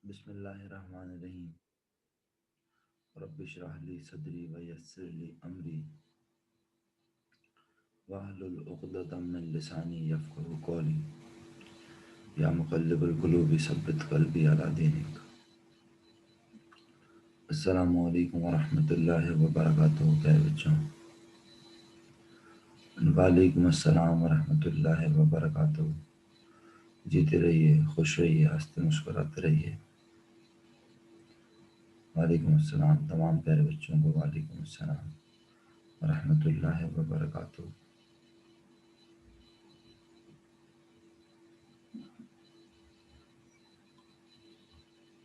बिस्मिल्लाहिर्रहमानिर्रहीम। रब्बि इश्रह ली सदरी व यस्सिर ली अमरी वहलुल उक़दतम मिन लिसानी यफ़क़हू क़ौली। या मुक़ल्लिबल क़ुलूबि सब्बित क़ल्बी अला दीनिक। अस्सलामु अलैकुम व रहमतुल्लाहि व बरकातुहू। प्यारे बच्चों, वालेकुम अस्सलाम व रहमतुल्लाहि व बरकातुहू। जीते रहिए, खुश रहिए, हंसते मुस्कुराते रहिए। वालेकुम अस्सलाम। तमाम प्यारे बच्चों को वालेकुम अस्सलाम व रहमतुल्लाहि व बरकातुहू।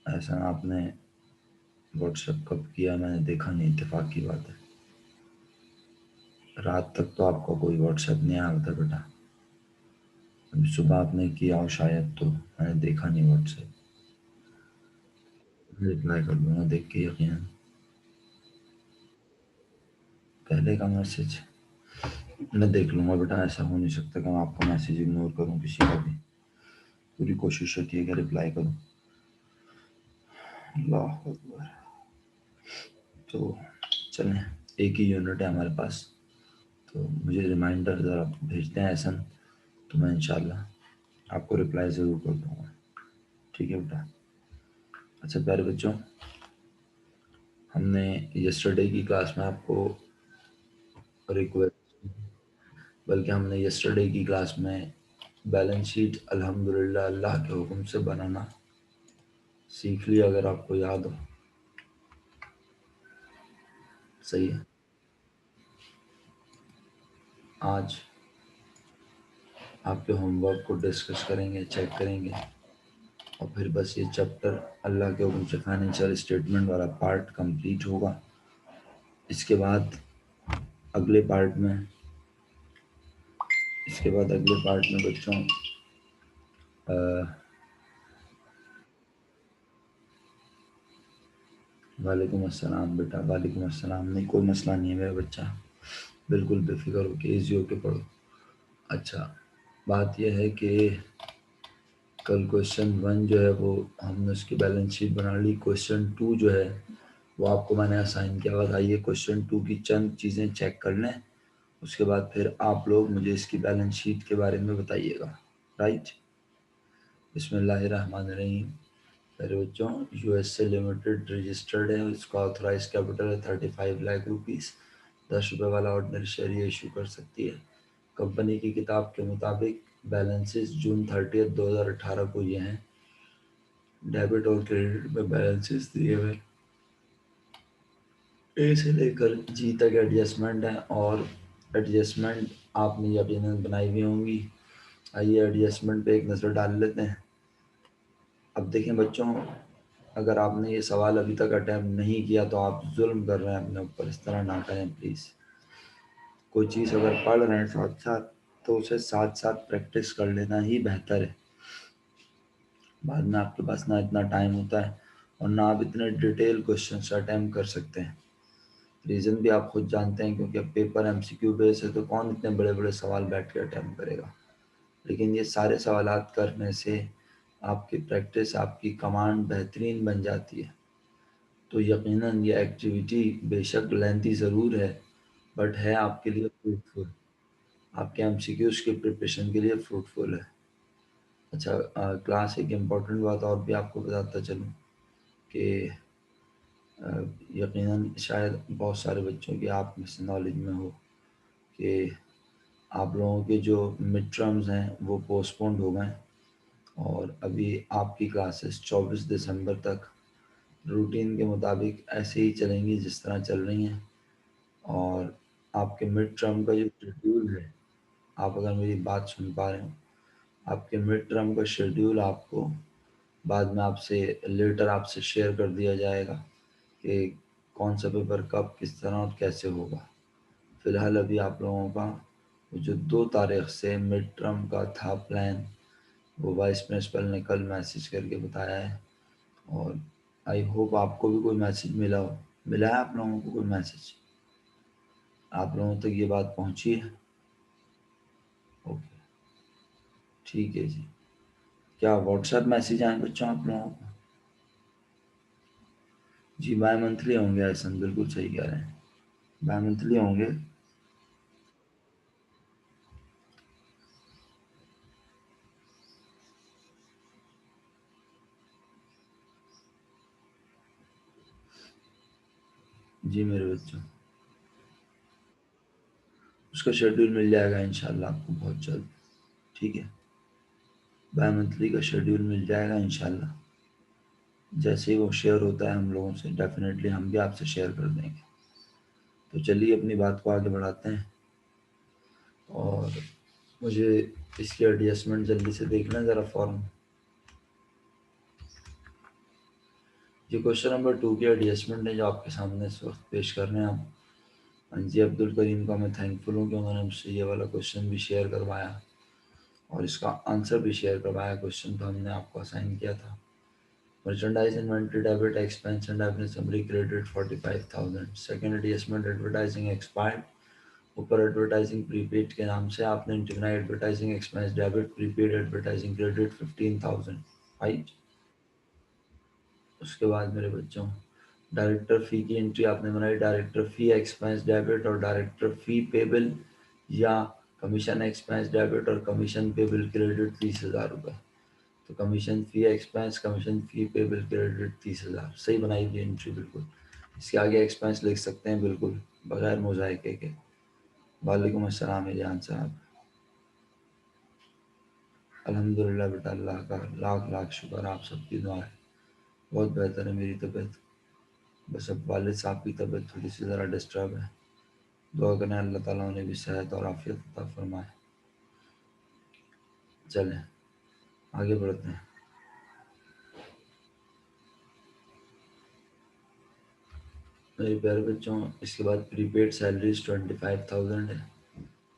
ऐसा आपने व्हाट्सएप कब किया मैंने देखा नहीं, इत्तेफाक की बात है। रात तक तो आपका कोई व्हाट्सएप नहीं आया था बेटा। अभी सुबह आपने किया हो शायद, तो मैंने देखा नहीं व्हाट्सएप। रिप्लाई कर दूंगा देख के यकीनन। पहले का मैसेज मैं देख लूंगा बेटा। ऐसा हो नहीं सकता कि मैं आपका मैसेज इग्नोर करूं किसी का भी। पूरी कोशिश होती है कि रिप्लाई करूं। अल्लाह अकबर। तो चलें, एक ही यूनिट है हमारे पास, तो मुझे रिमाइंडर ज़रा भेजते हैं ऐसा, तो मैं इंशाल्लाह आपको रिप्लाई ज़रूर कर दूंगा। ठीक है बेटा। अच्छा प्यारे बच्चों, हमने यस्टरडे की क्लास में आपको रिक्वेस्ट, बल्कि हमने यस्टरडे की क्लास में बैलेंस शीट अल्हम्दुलिल्लाह अल्लाह के हुक्म से बनाना सीख लिया, अगर आपको याद हो। सही है। आज आपके होमवर्क को डिस्कस करेंगे, चेक करेंगे, और फिर बस ये चैप्टर अल्लाह के हुक्म से फाइनेंशियल स्टेटमेंट वाला पार्ट कंप्लीट होगा। इसके बाद अगले पार्ट में इसके बाद अगले पार्ट में बच्चों वालेकुम अस्सलाम बेटा, वालेकुम अस्सलाम। नहीं, कोई मसला नहीं है मेरा बच्चा, बिल्कुल बेफिक्र होके ईजी होके पढ़ो। अच्छा, बात यह है कि कल क्वेश्चन 1 जो है वो हमने उसकी बैलेंस शीट बना ली। क्वेश्चन 2 जो है वो आपको मैंने असाइन किया हुआ था। ये क्वेश्चन 2 की चंद चीज़ें चेक कर लें, उसके बाद फिर आप लोग मुझे इसकी बैलेंस शीट के बारे में बताइएगा। राइट। बिस्मिल्लाहिर्रहमानिर्रहीम। मेरे बच्चों, यूएस से लिमिटेड रजिस्टर्ड है, इसका ऑथराइज कैपिटल है 35 लाख रुपीज़। 10 रुपये वाला ऑर्डिनरी शेयर ये इशू कर सकती है। कंपनी की किताब के मुताबिक बैलेंसेस जून 30 2018 को ये हैं। डेबिट और क्रेडिट में बैलेंसेस दिए हुए ए से लेकर जी तक एडजस्टमेंट है, और एडजस्टमेंट आपने यकीनन बनाई हुई होंगी। आइए एडजस्टमेंट पे एक नज़र डाल लेते हैं। अब देखें बच्चों, अगर आपने ये सवाल अभी तक अटैम्प्ट नहीं किया तो आप जुल्म कर रहे हैं अपने ऊपर। इस तरह ना करें प्लीज़। कोई चीज़ अगर पढ़ रहे हैं साथ साथ, तो उसे साथ साथ प्रैक्टिस कर लेना ही बेहतर है। बाद में आपके पास ना इतना टाइम होता है और ना आप इतने डिटेल क्वेश्चन अटैम्प्ट कर सकते हैं। रीज़न भी आप खुद जानते हैं, क्योंकि अब पेपर एमसीक्यू बेस है, तो कौन इतने बड़े बड़े सवाल बैठ के अटैम्प्ट करेगा। लेकिन ये सारे सवालात करने से आपकी प्रैक्टिस, आपकी कमांड बेहतरीन बन जाती है। तो यकीनन ये एक्टिविटी बेशक लेंथी ज़रूर है, बट है आपके लिए फ्रूटफुल। आपके एमसीक्यूज़ की प्रिपरेशन के लिए फ्रूटफुल है। अच्छा, क्लास एक इम्पॉर्टेंट बात और भी आपको बताता चलूँ कि अ, यकीनन शायद बहुत सारे बच्चों की आप में से नॉलेज में हो कि आप लोगों के जो मिड टर्म्स हैं वो पोस्टपोन्ड हो गए, और अभी आपकी क्लासेस 24 दिसंबर तक रूटीन के मुताबिक ऐसे ही चलेंगी जिस तरह चल रही हैं। और आपके मिड टर्म का जो शेड्यूल है, आप अगर मेरी बात सुन पा रहे हो, आपके मिड टर्म का शेड्यूल आपको बाद में आपसे लेटर आपसे शेयर कर दिया जाएगा कि कौन सा पेपर कब किस तरह और कैसे होगा। फ़िलहाल अभी आप लोगों का जो 2 तारीख से मिड टर्म का था प्लान, वो वाइस प्रिंसिपल ने कल मैसेज करके बताया है। और आई होप आपको भी कोई मैसेज मिला हो। मिला है आप लोगों को कोई मैसेज? आप लोगों तक ये बात पहुंची है? ओके, ठीक है जी। क्या व्हाट्सएप मैसेज आए बच्चों आप लोगों को? जी बाय मंथली होंगे एहसन, बिल्कुल सही कह रहे हैं, बाय मंथली होंगे। जी मेरे बच्चों, उसका शेड्यूल मिल जाएगा इंशाल्लाह आपको बहुत जल्द। ठीक है, बाय मंथली का शेड्यूल मिल जाएगा इंशाल्लाह। जैसे ही वो शेयर होता है हम लोगों से, डेफिनेटली हम भी आपसे शेयर कर देंगे। तो चलिए अपनी बात को आगे बढ़ाते हैं, और मुझे इसकी एडजस्टमेंट जल्दी से देखना ज़रा फॉर्म। ये क्वेश्चन नंबर 2 की एडजस्टमेंट है जो आपके सामने इस वक्त पेश कर रहे हैं हम। हाँ जी, अब्दुल करीम का मैं थैंकफुल हूँ कि उन्होंने मुझसे ये वाला क्वेश्चन भी शेयर करवाया और इसका आंसर भी शेयर करवाया। क्वेश्चन तो हमने आपको असाइन किया था। Merchandise inventory debit expense and average summary credit 45,000। Second adjustment advertising expired. ऊपर एडवर्टाइजिंग प्रीपेड के नाम से आपने इंटीग्राई advertising expense debit prepaid advertising credit 15,000, right. उसके बाद मेरे बच्चों, डायरेक्टर फ़ी की एंट्री आपने बनाई। डायरेक्टर फ़ी एक्सपेंस डेबिट और डायरेक्टर फ़ी पेबल या कमीशन एक्सपेंस डेबिट और कमीशन पेबल क्रेडिट 30,000 रुपये। तो कमीशन फ़ी एक्सपेंस, कमीशन फ़ी पेबल क्रेडिट 30,000, सही बनाई हुई एंट्री बिल्कुल। इसके आगे एक्सपेंस लिख सकते हैं बिल्कुल बगैर मोज़ाइके के। वालेकुम अस्सलाम जान साहब। अल्हम्दुलिल्लाह बेटा, अल्लाह का लाख लाख शुक्र, आप सबकी दुआ है। बहुत बेहतर है मेरी तबीयत। बस अब वालिद साहब की तबीयत थोड़ी सी ज़रा डिस्टर्ब है। दुआ करें अल्लाह ताला उन्हें भी सेहत और आफियत अता फरमाए। चलें आगे बढ़ते हैं। मेरे प्यारे बच्चों, इसके बाद प्रीपेड सैलरीज 25,000 है।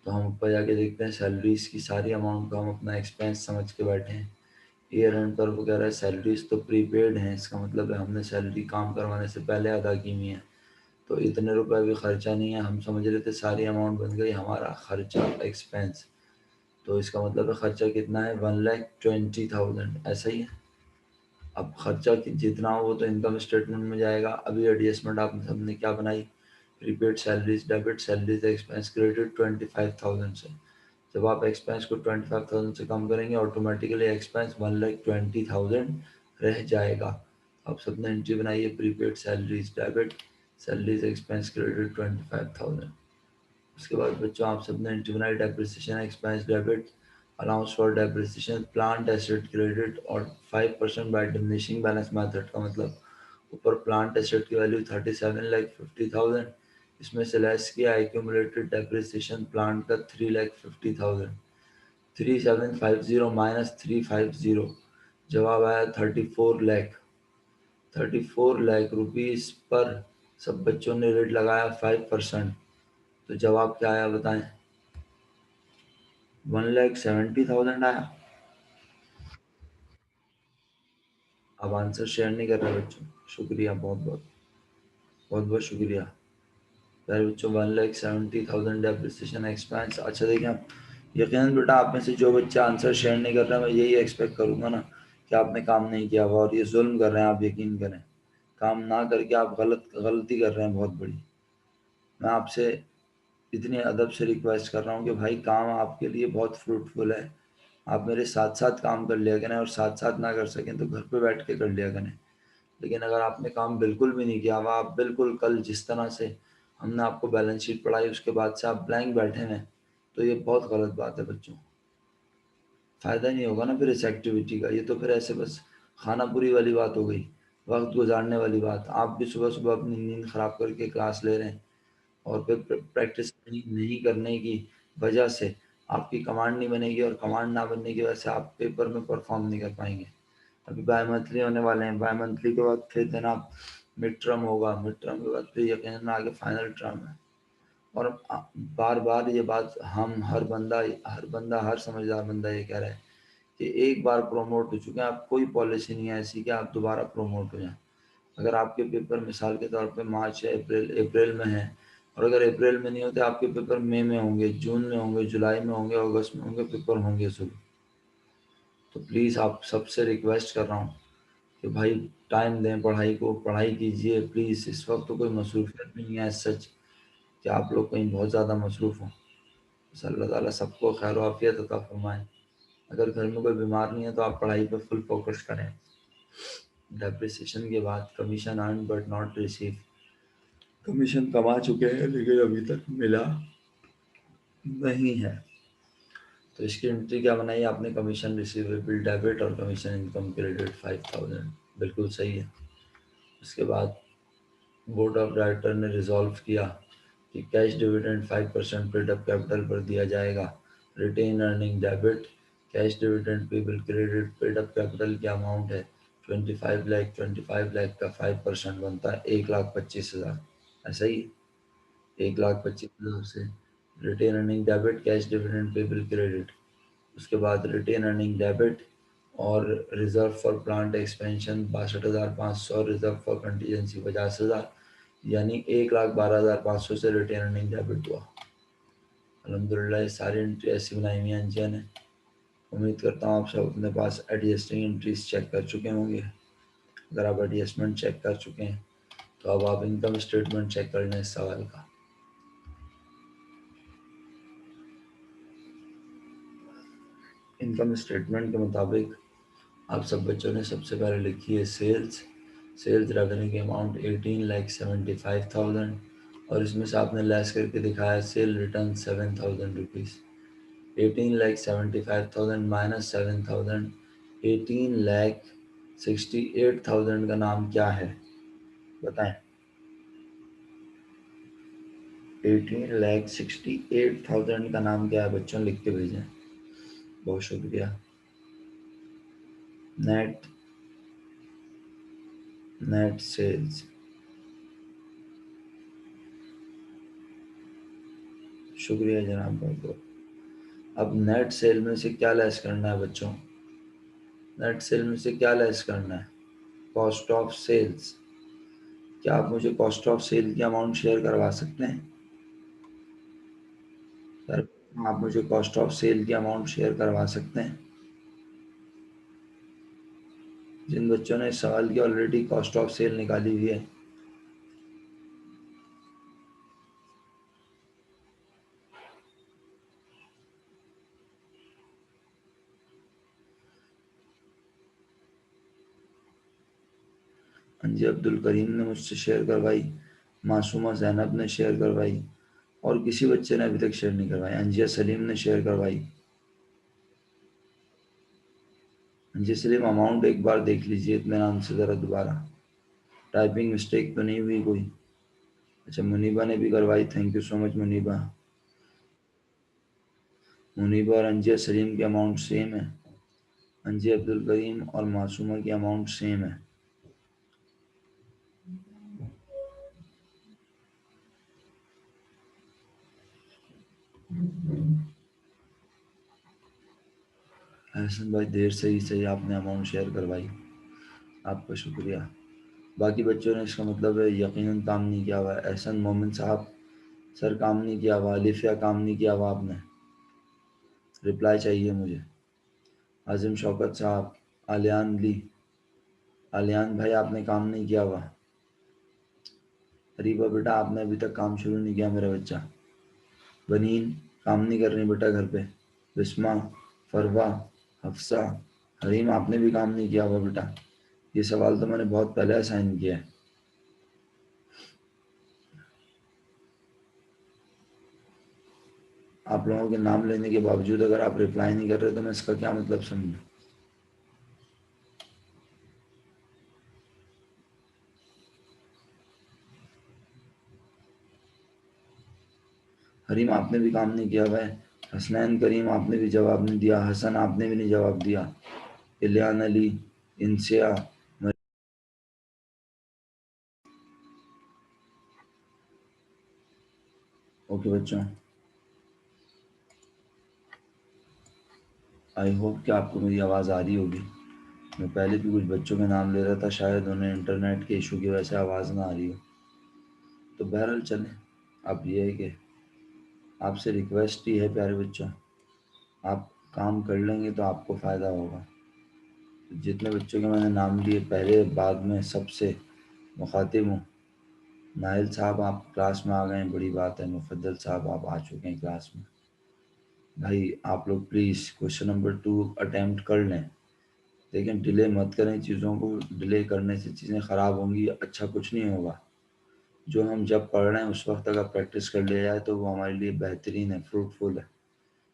तो हम ऊपर जाके देखते हैं सैलरीज की सारी अमाउंट को हम अपना एक्सपेंस समझ के बैठे हैं। ईयर एंड पर वगैरह सैलरीज तो प्रीपेड हैं, इसका मतलब है हमने सैलरी काम करवाने से पहले अदा की हुई है। तो इतने रुपए भी खर्चा नहीं है, हम समझ रहे थे सारी अमाउंट बन गई हमारा खर्चा एक्सपेंस। तो इसका मतलब है खर्चा कितना है, 1,20,000, ऐसा ही है। अब खर्चा जितना हो वो तो इनकम स्टेटमेंट में जाएगा। अभी एडजस्टमेंट आप सबने क्या बनाई, prepaid salaries debit salaries expense credit 25,000 से। जब आप एक्सपेंस को 25,000 से कम करेंगे ऑटोमेटिकली एक्सपेंस 1,20,000 रह जाएगा। आप सबने एंट्री बनाई है prepaid salaries debit salaries expense credit 25,000। उसके बाद बच्चों आप सबने एंट्री बनाई depreciation expense debit allowance for depreciation plant asset credit और 5% बाय डिमिनिशिंग बैलेंस मेथड का मतलब ऊपर प्लांट एसेट की वैल्यू 37,50,000, इसमें से लेस किया एक्यूमुलेटेड डेप्रिसिएशन प्लांट का 3,50,000। 3750 माइनस 350, जवाब आया 34 लाख रुपीज़ पर। सब बच्चों ने रेट लगाया 5%। तो जवाब क्या आया बताएं, 1,70,000 आया। अब आंसर शेयर नहीं कर रहे बच्चों, शुक्रिया, बहुत बहुत बहुत बहुत शुक्रिया। प्यारे बच्चों 1,70,000 डेप्रिसिएशन एक्सपेंस। अच्छा देखिए, आप यकीनन बेटा आप में से जो बच्चा आंसर शेयर नहीं कर रहा, मैं यही एक्सपेक्ट करूँगा ना कि आपने काम नहीं किया हुआ और ये जुल्म कर रहे हैं। आप यकीन करें, काम ना करके आप गलती कर रहे हैं बहुत बड़ी। मैं आपसे इतनी अदब से रिक्वेस्ट कर रहा हूँ कि भाई काम आपके लिए बहुत फ्रूटफुल है। आप मेरे साथ साथ काम कर लिया करें और साथ साथ ना कर सकें तो घर पे बैठ के कर लिया करें। लेकिन अगर आपने काम बिल्कुल भी नहीं किया हुआ, आप बिल्कुल कल जिस तरह से हमने आपको बैलेंस शीट पढ़ाई उसके बाद से आप ब्लैंक बैठे हैं, तो ये बहुत गलत बात है बच्चों। फ़ायदा नहीं होगा ना फिर इस एक्टिविटी का। ये तो फिर ऐसे बस खानापुरी वाली बात हो गई, वक्त गुजारने वाली बात। आप भी सुबह सुबह अपनी नींद खराब करके क्लास ले रहे हैं और फिर प्रैक्टिस नहीं नहीं करने की वजह से आपकी कमांड नहीं बनेगी और कमांड ना बनने की वजह से आप पेपर में परफॉर्म नहीं कर पाएंगे। अभी बाय मंथली होने वाले हैं, बाय मंथली के बाद फिर जनाब मिड टर्म होगा, मिड टर्म के बाद फिर यकीनन आगे फाइनल टर्म है। और बार बार ये बात हम हर बंदा हर समझदार बंदा ये कह रहा है कि एक बार प्रमोट हो चुके हैं, आप कोई पॉलिसी नहीं है ऐसी कि आप दोबारा प्रमोट हो जाएं। अगर आपके पेपर मिसाल के तौर पे मार्च या अप्रैल अप्रैल में है, और अगर अप्रैल में नहीं होते आपके पेपर मई में होंगे, जून में होंगे, जुलाई में होंगे, अगस्त में होंगे, पेपर होंगे शुरू। तो प्लीज़ आप सबसे रिक्वेस्ट कर रहा हूँ कि भाई टाइम दें पढ़ाई को, पढ़ाई कीजिए प्लीज़। इस वक्त तो कोई मसरूफियत नहीं है सच कि आप लोग कहीं बहुत ज़्यादा मसरूफ़ हों। बस अल्लाह ताला सबको खैर आफियत अता फरमाए। अगर घर में कोई बीमार नहीं है तो आप पढ़ाई पर फुल फोकस करें। डेप्रिसिएशन के बाद commission earn but not receive, commission कमा चुके हैं लेकिन अभी तक मिला नहीं है। तो इसकी एंट्री क्या बनाई आपने, कमीशन रिसीवेबल डेबिट और कमीशन इनकम क्रेडिट 5000, बिल्कुल सही है। उसके बाद बोर्ड ऑफ डायरेक्टर ने रिजॉल्व किया कि cash dividend 5% paid up capital पर दिया जाएगा। Retain earning debit, cash dividend payable credit, paid up capital की अमाउंट है 25 लाख, 25 लाख का 5% बनता है 1,25,000, ऐसा ही 1,25,000 से retain earning debit, cash dividend payable credit. उसके बाद रिटेन अर्निंग डेबिट और reserve for plant expansion 62,500, reserve for contingency 50,000, यानी 1,12,500 से रिटेन अर्निंग डेबिट हुआ। अल्हम्दुलिल्लाह ये सारी एंट्री ऐसी बनाई हुई हैं अंजय ने। उम्मीद करता हूँ आप सब अपने पास एडजस्टिंग एंट्रीज चेक कर चुके होंगे। अगर आप एडजस्टमेंट चेक कर चुके हैं तो अब आप इनकम स्टेटमेंट चेक कर लें इस सवाल का। इनकम स्टेटमेंट के मुताबिक आप सब बच्चों ने सबसे पहले लिखी है सेल्स। सेल्स रेवेन्यू की अमाउंट 18,75,000 और इसमें से आपने लेस करके दिखाया सेल रिटर्न 7,000 रुपीज़। 18,75,000 माइनस 7,000, 18,68,000 का नाम क्या है बताएं। 18,68,000 का नाम क्या है बच्चों, लिख के भेजें। बहुत शुक्रिया। नेट नेट सेल्स, शुक्रिया जनाब बहुत बहुत। अब नेट सेल में से क्या लेस करना है बच्चों, नेट सेल में से क्या लेस करना है, कॉस्ट ऑफ सेल्स। क्या आप मुझे कॉस्ट ऑफ सेल की अमाउंट शेयर करवा सकते हैं सर? आप मुझे कॉस्ट ऑफ सेल की अमाउंट शेयर करवा सकते हैं? जिन बच्चों ने इस सवाल की ऑलरेडी कॉस्ट ऑफ सेल निकाली हुई है। हाँ जी, अब्दुल करीम ने मुझसे शेयर करवाई, मासूमा जैनब ने शेयर करवाई और किसी बच्चे ने अभी तक शेयर नहीं करवाई। अंजिया सलीम ने शेयर करवाई। अंजिया सलीम अमाउंट एक बार देख लीजिए इत्मीनान से ज़रा दोबारा, टाइपिंग मिस्टेक तो नहीं हुई कोई। अच्छा मुनीबा ने भी करवाई, thank you so much Muniba. Muniba और अंजिया सलीम की अमाउंट सेम है। अंजिया अब्दुल करीम और मासूमा की अमाउंट सेम है। एहसन भाई देर से ही सही आपने अमाउंट शेयर करवाई, आपका शुक्रिया। बाकी बच्चों ने इसका मतलब है यकीनन काम नहीं किया हुआ है। एहसन मोमिन साहब सर काम नहीं किया हुआ, अलिफिया काम नहीं किया हुआ आपने, रिप्लाई चाहिए मुझे। आज़िम शौकत साहब, आलियान ली, आलियान भाई आपने काम नहीं किया हुआ। हरीबा बेटा आपने अभी तक काम शुरू नहीं किया मेरा बच्चा। बनीन काम नहीं कर रही बेटा घर पे। बिस्मा, फरवा, हफ्सा, हरीम आपने भी काम नहीं किया हुआ बेटा। ये सवाल तो मैंने बहुत पहले असाइन किया है। आप लोगों के नाम लेने के बावजूद अगर आप रिप्लाई नहीं कर रहे तो मैं इसका क्या मतलब समझूं। हरीम आपने भी काम नहीं किया हुआ है। हसनैन करीम आपने भी जवाब नहीं दिया। हसन आपने भी नहीं जवाब दिया। इलियान अली, इंसिया, ओके बच्चों, आई होप कि आपको मेरी आवाज़ आ रही होगी। मैं पहले भी कुछ बच्चों के नाम ले रहा था, शायद उन्हें इंटरनेट के इशू की वजह से आवाज़ ना आ रही हो। तो बहरहाल चलें, अब ये है कि आपसे रिक्वेस्ट ही है प्यारे बच्चों, आप काम कर लेंगे तो आपको फ़ायदा होगा। जितने बच्चों के मैंने नाम लिए पहले बाद में सबसे मुखातिब हूँ। नाहिल साहब आप क्लास में आ गए हैं, बड़ी बात है। मुफद्दल साहब आप आ चुके हैं क्लास में। भाई आप लोग प्लीज़ क्वेश्चन नंबर 2 अटेम्प्ट कर लें। लेकिन डिले मत करें चीज़ों को, डिले करने से चीज़ें ख़राब होंगी, अच्छा कुछ नहीं होगा। जो हम जब पढ़ रहे हैं उस वक्त अगर प्रैक्टिस कर लिया जाए तो वो हमारे लिए बेहतरीन है, फ्रूटफुल है।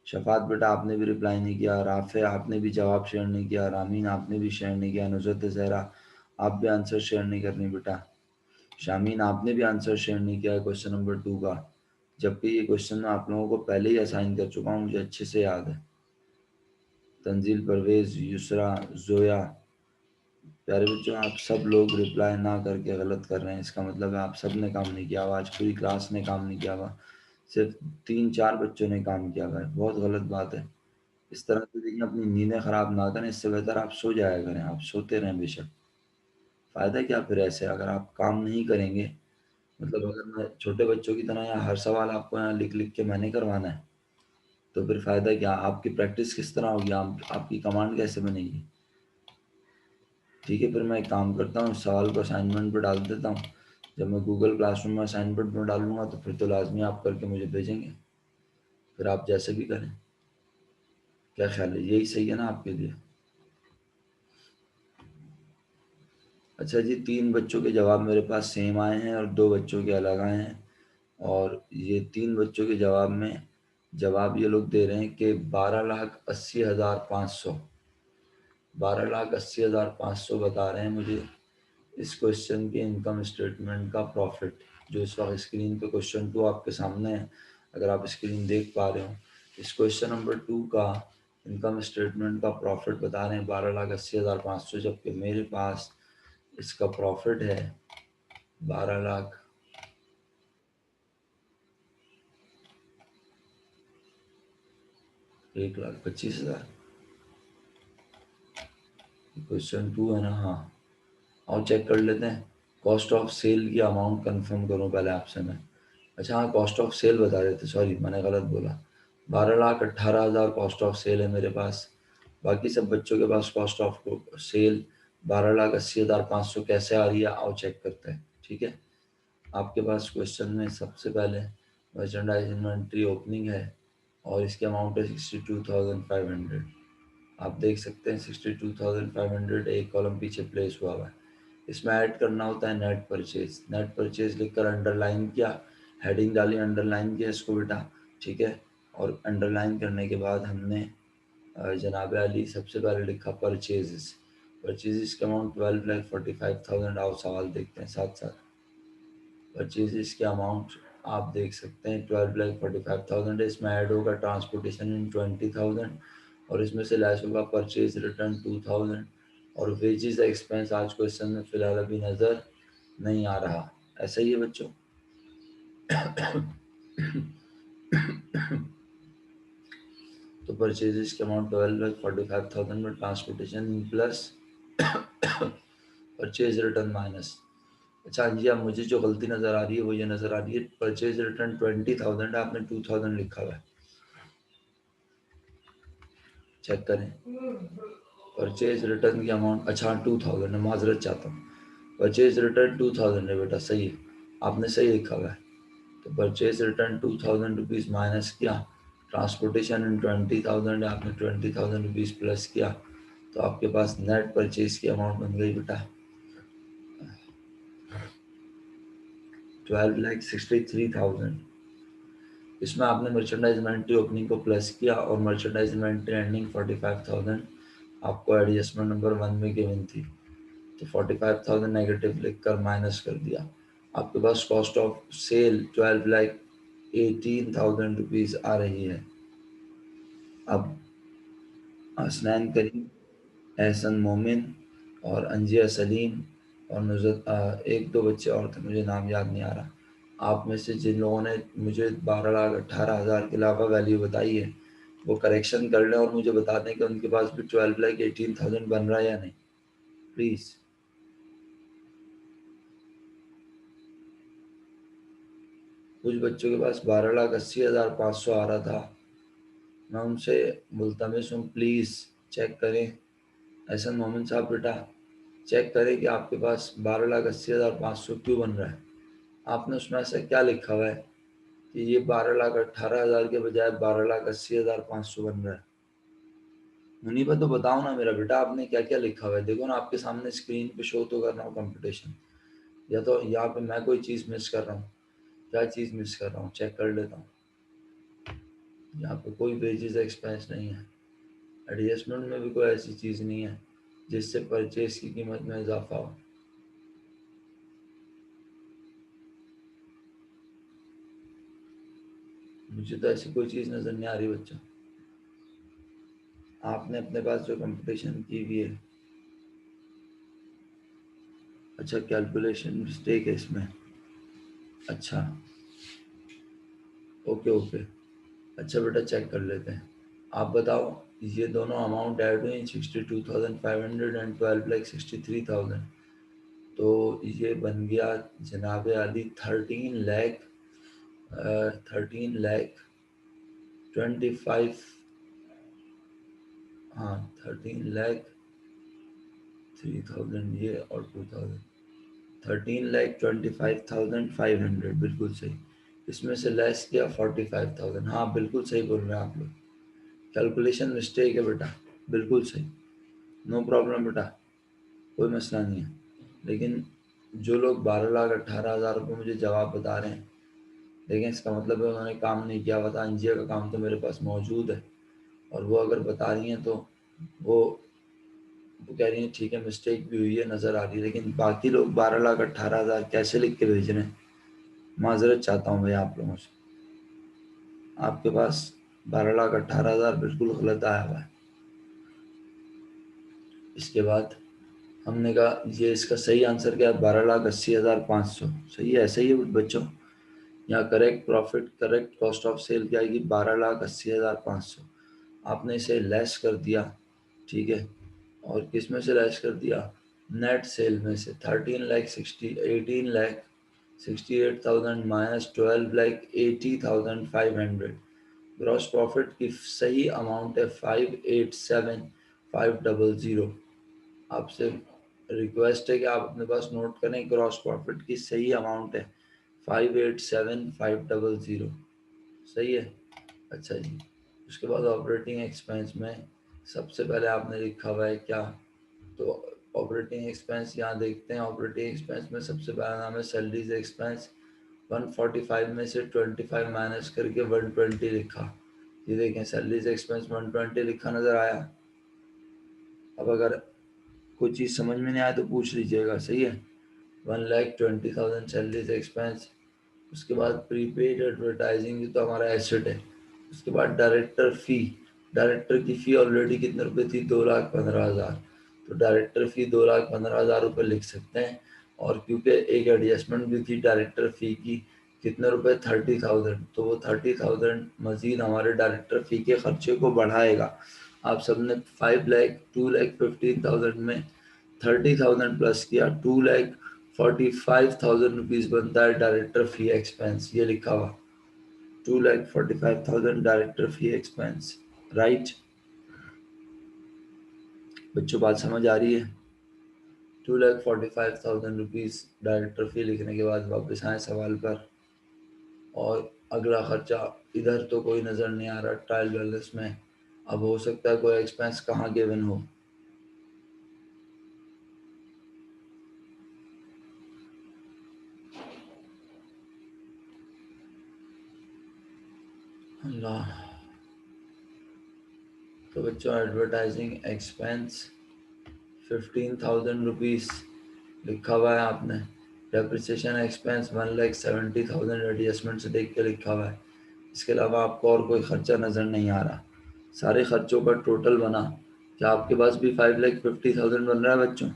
शफात बेटा आपने भी रिप्लाई नहीं किया, राफ़े आपने भी जवाब शेयर नहीं किया, रामीन आपने भी शेयर नहीं किया, नुज़रत ज़हरा आप भी आंसर शेयर नहीं करनी बेटा, शामीन आपने भी आंसर शेयर नहीं किया है क्वेश्चन नंबर 2 का, जबकि ये क्वेश्चन मैं आप लोगों को पहले ही असाइन कर चुका हूँ, मुझे अच्छे से याद है। तंजील, परवेज़, युसरा, ज़ोया, प्यारे बच्चों आप सब लोग रिप्लाई ना करके गलत कर रहे हैं, इसका मतलब है आप सब ने काम नहीं किया हुआ, आज पूरी क्लास ने काम नहीं किया हुआ, सिर्फ 3-4 बच्चों ने काम किया हुआ है, बहुत गलत बात है। इस तरह से देखिए अपनी नींदें खराब ना करें, इससे बेहतर आप सो जाया करें, आप सोते रहें बेशक। फ़ायदा क्या फिर ऐसे अगर आप काम नहीं करेंगे, मतलब अगर मैं छोटे बच्चों की तरह यहाँ हर सवाल आपको यहाँ लिख-लिख के मैंने करवाना है, तो फिर फ़ायदा क्या? आपकी प्रैक्टिस किस तरह होगी? आप आपकी कमांड कैसे बनेगी? ठीक है, फिर मैं एक काम करता हूँ, इस सवाल को असाइनमेंट पे डाल देता हूँ। जब मैं गूगल क्लासरूम में असाइनमेंट में डालूँगा तो फिर तो लाज़मी आप करके मुझे भेजेंगे। फिर आप जैसे भी करें। क्या ख़्याल है? यही सही है ना आपके लिए? अच्छा जी, 3 बच्चों के जवाब मेरे पास सेम आए हैं और 2 बच्चों के अलग आए हैं। और ये 3 बच्चों के जवाब में जवाब ये लोग दे रहे हैं कि 12,80,500 12,80,500 बता रहे हैं मुझे इस क्वेश्चन के इनकम स्टेटमेंट का प्रॉफिट, जो इस वक्त स्क्रीन पे क्वेश्चन 2 आपके सामने है, अगर आप स्क्रीन देख पा रहे हो। इस क्वेश्चन नंबर 2 का इनकम स्टेटमेंट का प्रॉफिट बता रहे हैं 12,80,500, जबकि मेरे पास इसका प्रॉफिट है 12 लाख 1,25,000। क्वेश्चन 2 है ना? हाँ, और चेक कर लेते हैं। कॉस्ट ऑफ सेल की अमाउंट कंफर्म करूँ पहले आपसे मैं। अच्छा हाँ, कॉस्ट ऑफ सेल बता रहे थे, सॉरी मैंने गलत बोला। 12,18,000 कॉस्ट ऑफ सेल है मेरे पास। बाकी सब बच्चों के पास कॉस्ट ऑफ सेल 12,80,500 कैसे आ रही है, आओ चेक करते हैं। ठीक है, आपके पास क्वेश्चन में सबसे पहले मर्चेंडाइज इन्वेंट्री ओपनिंग है और इसकी अमाउंट है 62,500। आप देख सकते हैं 62,500 एक कॉलम पीछे प्लेस हुआ हुआ है। इसमें ऐड करना होता है नेट परचेज। नेट परचेज लिखकर अंडरलाइन किया, हेडिंग डाली, अंडरलाइन किया इसको बेटा। ठीक है, और अंडरलाइन करने के बाद हमने जनाब अली सबसे पहले लिखा परचेजेस। परचेजेस का अमाउंट 12,45,000। आओ सवाल देखते हैं साथ साथ। परचेजेस के अमाउंट आप देख सकते हैं 12,45,000 है। इसमें ऐड होगा ट्रांसपोर्टेशन इन 20,000 और इसमें से लेस होगा परचेज रिटर्न 2,000 और वेजेस एक्सपेंस आज क्वेश्चन में फिलहाल अभी नज़र नहीं आ रहा। ऐसा ही है बच्चों। तो परचेजेस के अमाउंट 12,45,000 में transportation plus purchase return minus. अच्छा जी, अब मुझे जो गलती नज़र आ रही है वो ये नज़र आ रही है, परचेज रिटर्न 20,000 है, आपने 2,000 लिखा हुआ है। चेक करें परचेज रिटर्न की अमाउंट। अच्छा 2,000 है, माजरत चाहता हूँ। परचेज रिटर्न 2,000 है बेटा, सही है, आपने सही लिखा हुआ है। तो परचेज रिटर्न 2,000 रुपीज़ माइनस किया, ट्रांसपोर्टेशन इन 20,000 है, आपने 20,000 रुपीज़ प्लस किया, तो आपके पास नेट परचेज की अमाउंट बन गई बेटा 12,63,000। इसमें आपने मर्चेंडाइज इन्वेंट्री ओपनिंग को प्लस किया और मर्चेंडाइज इन्वेंट्री एंडिंग 45,000 आपको एडजस्टमेंट नंबर 1 में गिवन थी, तो 45,000 नेगेटिव लिखकर माइनस कर दिया। आपके पास कॉस्ट ऑफ सेल 12,18,000 रुपीज़ आ रही है। अब हसनैन करीम, एहसन मोमिन और अंजिया सलीम और नुज़रत, एक दो बच्चे और थे मुझे नाम याद नहीं आ रहा, आप में से जिन लोगों ने मुझे 12,18,000 के अलावा वैल्यू बताई है वो करेक्शन कर लें और मुझे बता दें कि उनके पास भी 12,18,000 बन रहा है या नहीं, प्लीज़। कुछ बच्चों के पास 12,80,500 आ रहा था, मैं उनसे मुल्तमिस हूँ प्लीज़ चेक करें एहसन मोमिन साहब बेटा चेक करें कि आपके पास 12,80,500 क्यों बन रहा है। आपने उसमें ऐसा क्या लिखा हुआ है कि ये 12,18,000 के बजाय 12,80,500 बन रहा है। मुनीबा तो बताओ ना मेरा बेटा, आपने क्या क्या लिखा हुआ है। देखो ना आपके सामने स्क्रीन पे शो तो कर रहा हूँ कंपटीशन, या तो यहाँ पे मैं कोई चीज़ मिस कर रहा हूँ। क्या चीज़ मिस कर रहा हूँ चेक कर लेता हूँ। यहाँ पे कोई वेजेस एक्सपेंस नहीं है, एडजस्टमेंट में भी कोई ऐसी चीज़ नहीं है जिससे परचेज की कीमत में इजाफा हो। मुझे तो ऐसी कोई चीज़ नज़र नहीं आ रही बच्चों। आपने अपने पास जो कंपटीशन की हुई है, अच्छा कैलकुलेशन मिस्टेक है इसमें। अच्छा ओके ओके, अच्छा बेटा चेक कर लेते हैं। आप बताओ ये दोनों अमाउंट ऐड हुए 62,500 एंड 12,63,000, तो ये बन गया जनाब अली 13,25,000। हाँ 13,03,000 ये और 2,000, 13,25,500 बिल्कुल सही। इसमें से लेस किया 45,000। हाँ बिल्कुल सही बोल रहे हैं आप लोग, कैलकुलेशन मिस्टेक है बेटा, बिल्कुल सही, नो प्रॉब्लम बेटा, कोई मसला नहीं है। लेकिन जो लोग 12,18,000 रुपये मुझे जवाब बता रहे हैं, देखें इसका मतलब है उन्होंने काम नहीं किया हुआ था। अंजिया का काम तो मेरे पास मौजूद है, और वो अगर बता रही हैं तो वो वो कह रही हैं ठीक है मिस्टेक भी हुई है नज़र आ रही है। लेकिन बाकी लोग 12,18,000 कैसे लिख के भेज रहे हैं, माजरत चाहता हूँ भैया आप लोगों से। आपके पास 12,18,000 बिल्कुल गलत आया हुआ है। इसके बाद हमने कहा ये इसका सही आंसर क्या है, 12,80,500 सही है, ऐसा ही है बच्चों। यहाँ correct profit correct cost of sale क्या आएगी, 12,80,500। आपने इसे लेस कर दिया, ठीक है, और किस में से लेस कर दिया, नेट सेल में से। 18,68,500 माइनस 12,80,500। ग्रॉस प्रॉफिट की सही अमाउंट है 587,500। आपसे रिक्वेस्ट है कि आप अपने पास नोट करें, ग्रॉस प्रॉफिट की सही अमाउंट है 587,500। सही है, अच्छा जी। उसके बाद ऑपरेटिंग एक्सपेंस में सबसे पहले आपने लिखा हुआ है क्या, तो ऑपरेटिंग एक्सपेंस यहाँ देखते हैं। ऑपरेटिंग एक्सपेंस में सबसे पहला नाम है सैलरीज एक्सपेंस। 145 में से 25 माइनस करके 120 लिखा। ये देखें सैलरीज एक्सपेंस 120 लिखा नज़र आया। अब अगर कोई चीज़ समझ में नहीं आए तो पूछ लीजिएगा, सही है। 1,20,000 सैलरीज एक्सपेंस। उसके बाद प्रीपेड एडवर्टाइजिंग तो हमारा एसेट है। उसके बाद डायरेक्टर फ़ी, डायरेक्टर की फ़ी ऑलरेडी कितने रुपए थी, 2,15,000। तो डायरेक्टर फ़ी 2,15,000 रुपये लिख सकते हैं। और क्योंकि एक एडजस्टमेंट भी थी डायरेक्टर फ़ी की, कितने रुपए, 30,000, तो वो 30,000 मज़ीद हमारे डायरेक्टर फ़ी के खर्चे को बढ़ाएगा। आप सबने 2,15,000 में 30,000 प्लस किया, 2,45,000 रुपीज़ बनता है डायरेक्टर फ़ी एक्सपेंस। ये लिखा हुआ 2,45,000 डायरेक्टर फ़ी एक्सपेंस, राइट। बच्चों बात समझ आ रही है। 2,45,000 रुपीज़ डायरेक्टर फ़ी लिखने के बाद वापस आए सवाल पर, और अगला खर्चा इधर तो कोई नज़र नहीं आ रहा ट्रायल बैलेंस में। अब हो सकता है कोई एक्सपेंस कहाँ गिवन हो। अल्लाह। तो बच्चों एडवर्टाइजिंग एक्सपेंस 15,000 रुपीज़ लिखा हुआ है आपने। डेप्रिसिएशन एक्सपेंस 1,70,000 एडजस्टमेंट से देख के लिखा हुआ है। इसके अलावा आपको और कोई खर्चा नज़र नहीं आ रहा। सारे खर्चों का टोटल बना, क्या आपके पास भी 5,50,000 बन रहा है बच्चों।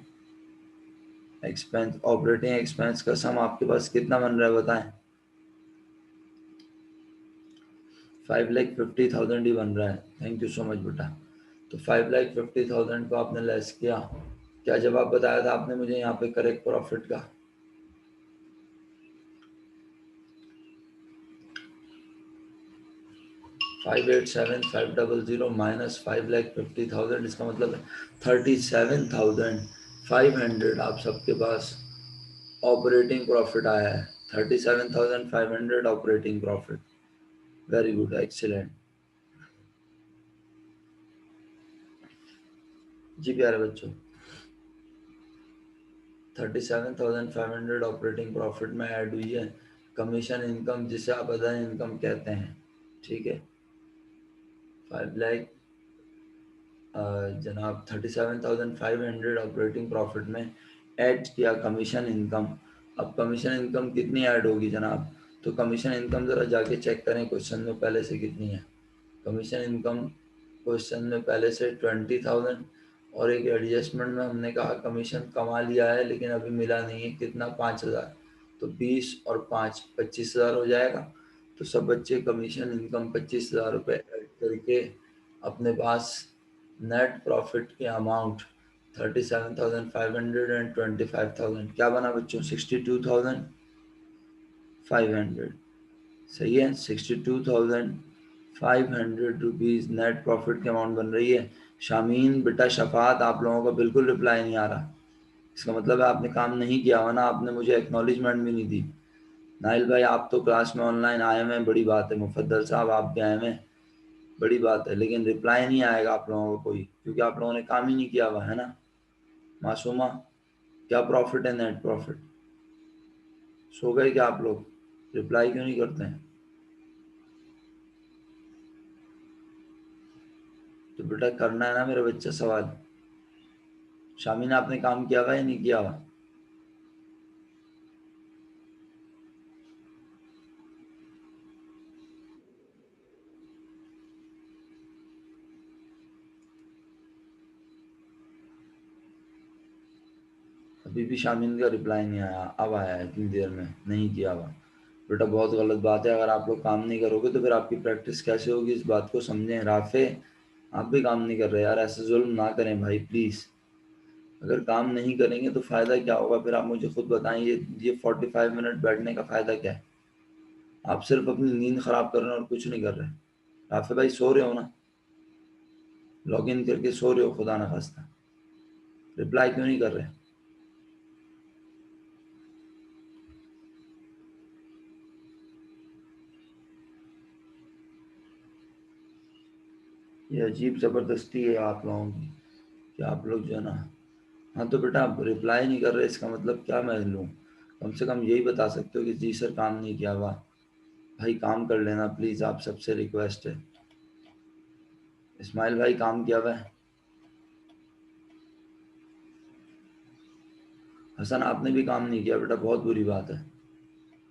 एक्सपेंस ऑपरेटिंग एक्सपेंस का सम आपके पास कितना बन रहा है बताएं। 5,50,000 ही बन रहा है। थैंक यू सो मच बेटा। तो 5,50,000 को आपने लेस किया, क्या जवाब बताया था आपने मुझे यहाँ पे करेक्ट प्रॉफिट का। 587500 माइनस 5,50,000, इसका मतलब है 37,500 आप सबके पास ऑपरेटिंग प्रॉफिट आया है। 37,500 operating profit. Very good, excellent जी प्यारे बच्चों। 37,500 ऑपरेटिंग प्रॉफिट में ऐड हुई है कमीशन इनकम, जिसे आप अदर इनकम कहते हैं। ठीक है, 5 लाख जनाब 37,500 ऑपरेटिंग प्रॉफिट में ऐड किया कमीशन इनकम। अब कमीशन इनकम कितनी ऐड होगी जनाब? तो कमीशन इनकम ज़रा जाके चेक करें क्वेश्चन में पहले से कितनी है। कमीशन इनकम क्वेश्चन में पहले से 20,000, और एक एडजस्टमेंट में हमने कहा कमीशन कमा लिया है लेकिन अभी मिला नहीं है, कितना 5,000। तो 20 और 5 25,000 हो जाएगा। तो सब बच्चे कमीशन इनकम 25,000 रुपये ऐड करके अपने पास नेट प्रॉफिट के अमाउंट 37,500 एंड 25,000 क्या बना बच्चों? 62,500। सही है, 62,500 रुपीज़ नेट प्रॉफिट की अमाउंट बन रही है। शामीन बेटा, शफात, आप लोगों का बिल्कुल रिप्लाई नहीं आ रहा। इसका मतलब है आपने काम नहीं किया हुआ ना, आपने मुझे एक्नॉलेजमेंट भी नहीं दी। नाइल भाई, आप तो क्लास में ऑनलाइन आए हुए हैं, बड़ी बात है। मुफद्दल साहब, आप भी आए हुए हैं, बड़ी बात है, लेकिन रिप्लाई नहीं आएगा आप लोगों को कोई, क्योंकि आप लोगों ने काम ही नहीं किया हुआ है ना। मासूमा, क्या प्रॉफिट है नेट प्रॉफिट? सो गए क्या आप लोग? रिप्लाई क्यों नहीं करते हैं? तो बेटा करना है ना मेरे बच्चे सवाल। शामीना, आपने काम किया हुआ या नहीं किया हुआ? अभी भी शामीन का रिप्लाई नहीं आया। अब आया है इतनी देर में, नहीं किया हुआ। बेटा बहुत गलत बात है, अगर आप लोग काम नहीं करोगे तो फिर आपकी प्रैक्टिस कैसे होगी, इस बात को समझें। राफे, आप भी काम नहीं कर रहे यार, ऐसे जुल्म ना करें भाई प्लीज़। अगर काम नहीं करेंगे तो फ़ायदा क्या होगा फिर, आप मुझे खुद बताएं। ये 45 मिनट बैठने का फ़ायदा क्या है? आप सिर्फ अपनी नींद ख़राब कर रहे हैं और कुछ नहीं कर रहे। राफे भाई, सो रहे हो ना? लॉग इन करके सो रहे हो खुदा ना खास्ता? रिप्लाई क्यों नहीं कर रहे? ये अजीब ज़बरदस्ती है आप लोगों की कि आप लोग जो है ना। हाँ तो बेटा, आप रिप्लाई नहीं कर रहे, इसका मतलब क्या मैं लूँ? कम से कम यही बता सकते हो कि जी सर काम नहीं किया हुआ। भाई काम कर लेना प्लीज़, आप सबसे रिक्वेस्ट है। इस्माइल भाई, काम किया हुआ है? हसन, आपने भी काम नहीं किया बेटा, बहुत बुरी बात है।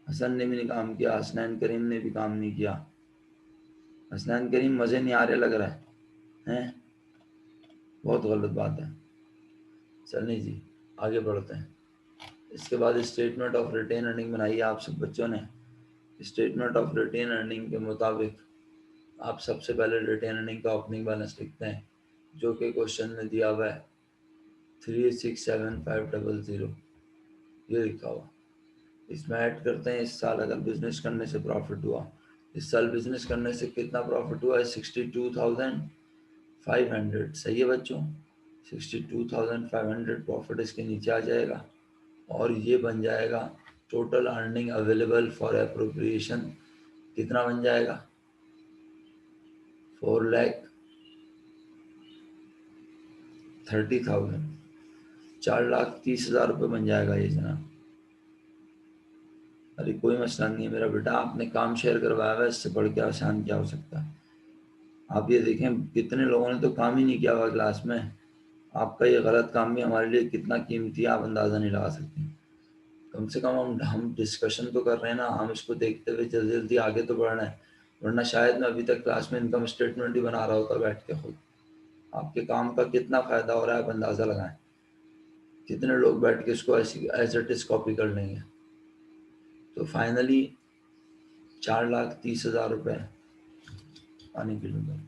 हसन ने भी नहीं काम किया, हसनैन करीम ने भी काम नहीं किया। हसनैन करीम, मज़े नहीं आ रहे लग रहा है, हैं? बहुत गलत बात है। चलनी जी, आगे बढ़ते हैं। इसके बाद स्टेटमेंट ऑफ रिटेन अर्निंग बनाइए आप सब बच्चों ने। स्टेटमेंट ऑफ रिटेन अर्निंग के मुताबिक आप सबसे पहले रिटेन अर्निंग का ओपनिंग बैलेंस लिखते हैं, जो कि क्वेश्चन में दिया हुआ है 367500, ये लिखा हुआ। इसमें ऐड करते हैं इस साल अगर बिजनेस करने से प्रॉफिट हुआ। इस साल बिजनेस करने से कितना प्रॉफिट हुआ है? 62,500। सही है बच्चों, 62,500 प्रॉफिट इसके नीचे आ जाएगा, और ये बन जाएगा total earning available for appropriation. कितना बन जाएगा? 4,30,000, 4,30,000 रुपये बन जाएगा ये जनाब। अरे कोई मसला नहीं है मेरा बेटा, आपने काम शेयर करवाया हुआ है, इससे बढ़ के आसान क्या हो सकता है। आप ये देखें कितने लोगों ने तो काम ही नहीं किया हुआ क्लास में। आपका ये गलत काम भी हमारे लिए कितना कीमती है, आप अंदाज़ा नहीं लगा सकते। कम से कम हम डिस्कशन तो कर रहे हैं ना, हम इसको देखते हुए जल्दी जल्दी आगे तो बढ़ रहे हैं। वरना शायद मैं अभी तक क्लास में इनकम स्टेटमेंट ही बना रहा होता बैठ के खुद। आपके काम का कितना फ़ायदा हो रहा है आप अंदाज़ा लगाएं। कितने लोग बैठ के इसको ऐसी एज इट इज़ कॉपी कर लेंगे। तो फाइनली 4,30,000 रुपये पानी पी लूँगा।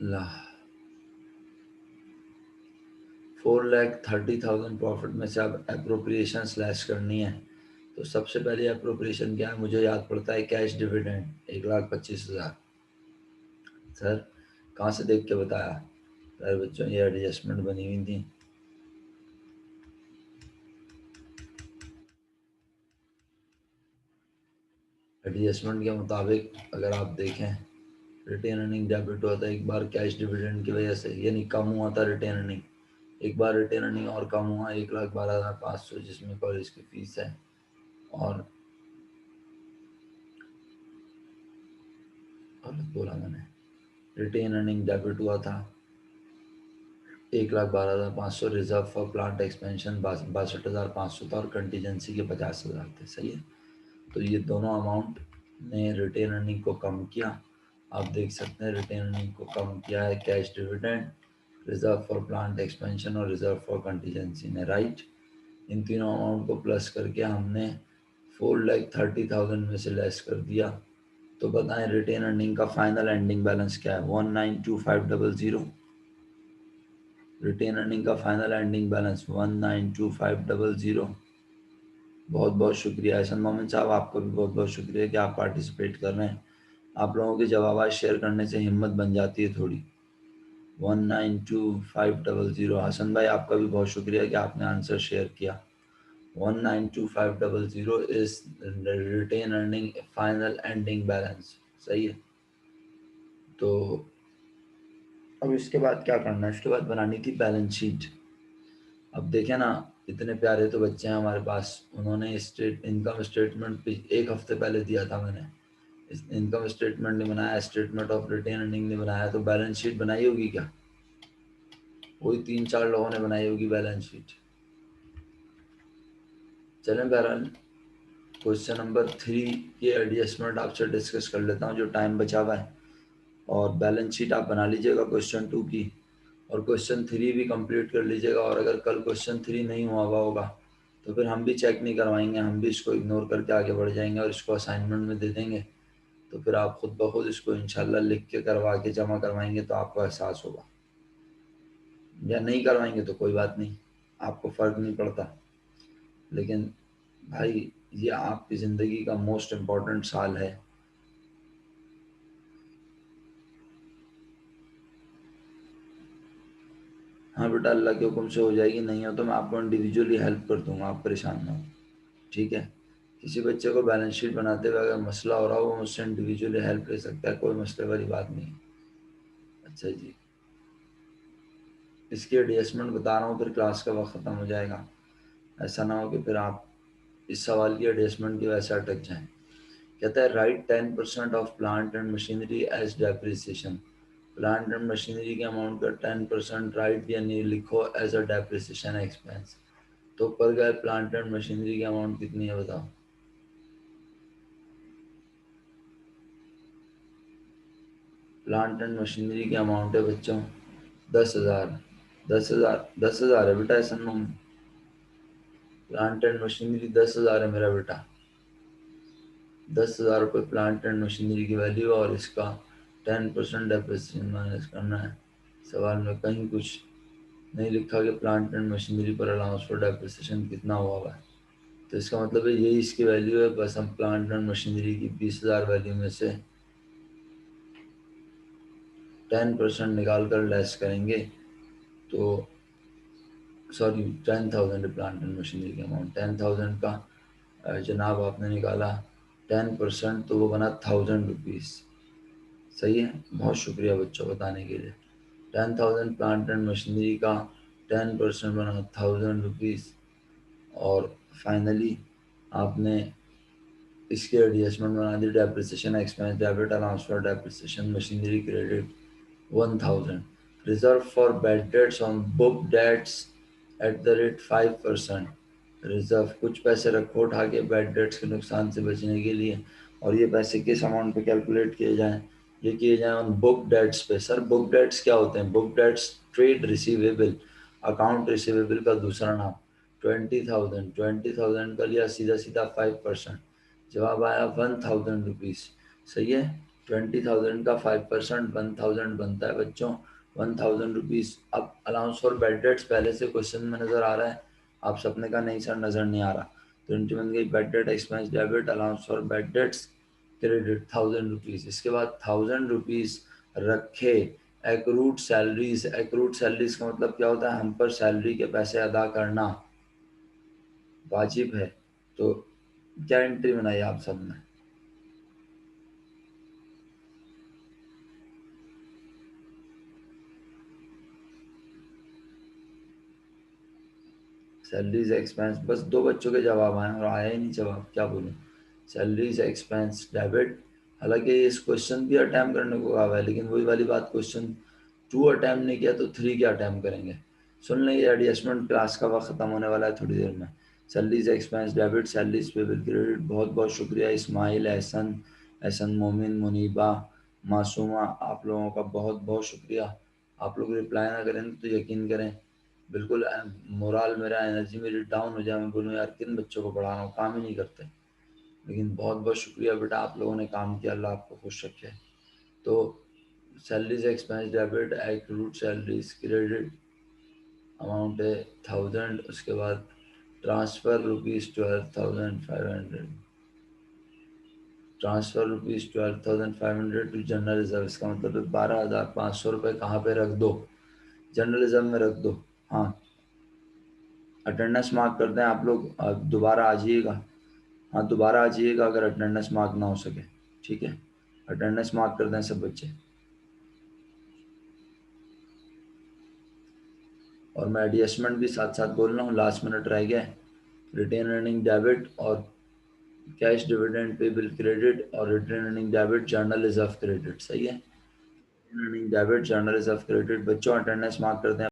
ला 4,30,000 प्रॉफिट में से अब एप्रोप्रिएशन स्लैश करनी है। तो सबसे पहले एप्रोप्रिएशन क्या है, मुझे याद पड़ता है कैश डिविडेंड 1,25,000। सर कहाँ से देख के बताया? सर बच्चों ये एडजस्टमेंट बनी हुई थी। एडजस्टमेंट के मुताबिक अगर आप देखें, रिटेन अर्निंग डेबिट हुआ था एक बार कैश डिविडेंड की वजह से, यानी कम हुआ था रिटेन अर्निंग। एक बार रिटेन अर्निंग और कम हुआ 1,12,500, जिसमें कॉलेज की फीस है। और गलत बोला मैंने, रिटेन अर्निंग डेबिट हुआ था 1,12,500, रिजर्व फॉर प्लांट एक्सपेंशन 62,500 था और कंटीजेंसी के 50,000 थे। सही है। तो ये दोनों अमाउंट ने रिटेन अर्निंग को कम किया। आप देख सकते हैं रिटेन अर्निंग को कम किया है cash dividend, reserve for plant expansion और रिजर्व फॉर कंटीजेंसी ने। राइट, इन तीनों अमाउंट को प्लस करके हमने 4,30,000 में से लेस कर दिया। तो बताएं रिटेन अर्निंग का फाइनल एंडिंग बैलेंस क्या है? 192500। रिटेन अर्निंग का फाइनल एंडिंग बैलेंस 192500। बहुत बहुत शुक्रिया एहसन मोमिन साहब, आपका भी बहुत बहुत शुक्रिया कि आप पार्टिसिपेट कर रहे हैं। आप लोगों के जवाब शेयर करने से हिम्मत बन जाती है थोड़ी। 192500। हसन भाई आपका भी बहुत शुक्रिया कि आपने आंसर शेयर किया। 192500 is retain earning final ending balance. सही है। तो अब इसके बाद क्या करना है? इसके बाद बनानी थी बैलेंस शीट। अब देखें ना, इतने प्यारे तो बच्चे हैं हमारे पास, उन्होंने स्टेट इनकम स्टेटमेंट एक हफ्ते पहले दिया था मैंने। इनकम स्टेटमेंट नहीं बनाया, स्टेटमेंट ऑफ रिटेन अर्निंग नहीं बनाया, तो बैलेंस शीट बनाई होगी क्या? वही 3-4 लोगों ने बनाई होगी बैलेंस शीट। चलें बहरहाल, क्वेश्चन नंबर 3 की एडजस्टमेंट आपसे डिस्कस कर लेता हूँ जो टाइम बचा हुआ है, और बैलेंस शीट आप बना लीजिएगा क्वेश्चन 2 की, और क्वेश्चन 3 भी कंप्लीट कर लीजिएगा। और अगर कल क्वेश्चन 3 नहीं हुआ होगा तो फिर हम भी चेक नहीं करवाएंगे, हम भी इसको इग्नोर करके आगे बढ़ जाएंगे और इसको असाइनमेंट में दे देंगे। तो फिर आप खुद ब खुद इसको इंशाल्लाह लिख के करवा के जमा करवाएंगे तो आपको एहसास होगा, या नहीं करवाएंगे तो कोई बात नहीं, आपको फ़र्क नहीं पड़ता। लेकिन भाई ये आपकी ज़िंदगी का मोस्ट इम्पॉर्टेंट साल है। हाँ बेटा, अल्लाह के हुक्म से हो जाएगी, नहीं हो तो मैं आपको इंडिविजुअली हेल्प कर दूंगा, आप परेशान ना हो। ठीक है। किसी बच्चे को बैलेंस शीट बनाते हुए अगर मसला हो रहा हो वो मुझसे इंडिविजुअली हेल्प ले सकता है, कोई मसले वाली बात नहीं। अच्छा जी, इसकी एडजस्टमेंट बता रहा हूँ, फिर क्लास का वक्त ख़त्म हो जाएगा। ऐसा ना हो कि फिर आप इस सवाल की एडजस्टमेंट की वजह से अटक जाएं। कहता है write 10% of plant and machinery as depreciation. Plant and machinery के अमाउंट का 10% राइट यानी लिखो एज अ डेप्रिसिएशन एक्सपेंस। तो ऊपर गए प्लांट एंड मशीनरी की अमाउंट कितनी है बताओ? प्लांट एंड मशीनरी की अमाउंट है बच्चों 10,000। 10,000, 10,000 है बेटा ऐसा नो। प्लांट एंड मशीनरी 10,000 है मेरा बेटा। 10,000 रुपये प्लांट एंड मशीनरी की वैल्यू, और इसका 10% डेप्रिसिएशन माइनस करना है। सवाल में कहीं कुछ नहीं लिखा कि प्लांट एंड मशीनरी पर अलाउंस फॉर डेप्रिसिएशन कितना हुआ है। तो इसका मतलब है यही इसकी वैल्यू है, बस हम प्लांट एंड मशीनरी की 20,000 वैल्यू में से 10% निकाल कर लेस करेंगे। तो सॉरी 10,000 प्लांट एंड मशीनरी का अमाउंट, 10,000 का जनाब आपने निकाला 10%, तो वो बना 1,000 रुपीज़। सही है, बहुत शुक्रिया बच्चों बताने के लिए। 10,000 प्लांट एंड मशीनरी का 10% बना 1,000 रुपीज़। और फाइनली आपने इसके एडजस्टमेंट बना दी, depreciation expense debit, allowance for depreciation machinery credit 1,000, reserve for bad debts on book debts at the rate 5%। Reserve कुछ पैसे रखो उठा के बैड डेट्स के नुकसान से बचने के लिए, और ये पैसे किस अमाउंट पे कैलकुलेट किए जाएं? ये किए जाएं ऑन बुक डेट्स पे। सर बुक डेट्स क्या होते हैं? Book debts trade receivable, account receivable का दूसरा नाम। 20,000, 20,000 का लिया सीधा सीधा 5%, जवाब आया 1,000 रुपीज़। सही है। 20,000 का 5% 1,000 बनता है बच्चों ₹1000। अब अलाउंस फॉर बैड डेट्स पहले से क्वेश्चन में नज़र आ रहा है, आप सबने कहा नहीं सर नज़र नहीं आ रहा, तो एंट्री बन गई bad debt expense debit allowance for bad dates credit ₹1000। इसके बाद ₹1000 रखे एक्रूड सैलरीज। एक्रूड सैलरीज का मतलब क्या होता है, हम पर सैलरी के पैसे अदा करना वाजिब है। तो क्या एंट्री बनाई आप सबने? सैलरीज एक्सपेंस, बस 2 बच्चों के जवाब आए और आया ही नहीं जवाब, क्या बोलूं। सैलरीज एक्सपेंस डेबिट, हालांकि इस क्वेश्चन भी अटैम्प्ट करने को कहा हुआ है, लेकिन वही वाली बात, क्वेश्चन 2 अटैम्प्ट नहीं किया तो 3 क्या अटैम्प्ट करेंगे। सुन लें, ये एडजस्टमेंट क्लास का वक्त ख़त्म होने वाला है थोड़ी देर में। Salaries expense debit, salaries payable credit. बहुत बहुत शुक्रिया इस्माइल, एहसन, एहसन मोमिन, मुनीबा, मासूमा, आप लोगों का बहुत बहुत शुक्रिया। आप लोग रिप्लाई ना करें तो यकीन करें बिल्कुल मोराल मेरा, एनर्जी मेरी डाउन हो जाए, मैं बोलूँ यार किन बच्चों को पढ़ा रहा हूँ, काम ही नहीं करते। लेकिन बहुत बहुत शुक्रिया बेटा, आप लोगों ने काम किया, अल्लाह आपको खुश रखे। तो salaries expense debit accrued salaries credit amount है 1000। उसके बाद transfer ₹12,500, transfer ₹12,500 to general reserve. इसका मतलब है ₹12,500 कहाँ पे रख दो, जनरल रिजर्व में रख दो। हाँ, अटेंडेंस मार्क कर दें आप लोग, दोबारा आ जाइएगा। हाँ, दोबारा आ जाइएगा अगर अटेंडेंस मार्क ना हो सके, ठीक है। अटेंडेंस मार्क कर दें सब बच्चे। और मैं एडजस्टमेंट भी साथ साथ बोल रहा हूँ, लास्ट मिनट रह गया है। रिटेन अर्निंग डेबिट और कैश डिविडेंड पेबल क्रेडिट, और retain earning debit general reserve credit, सही है। Retain earning debit general reserve credit, बच्चों अटेंडेंस मार्क कर दें।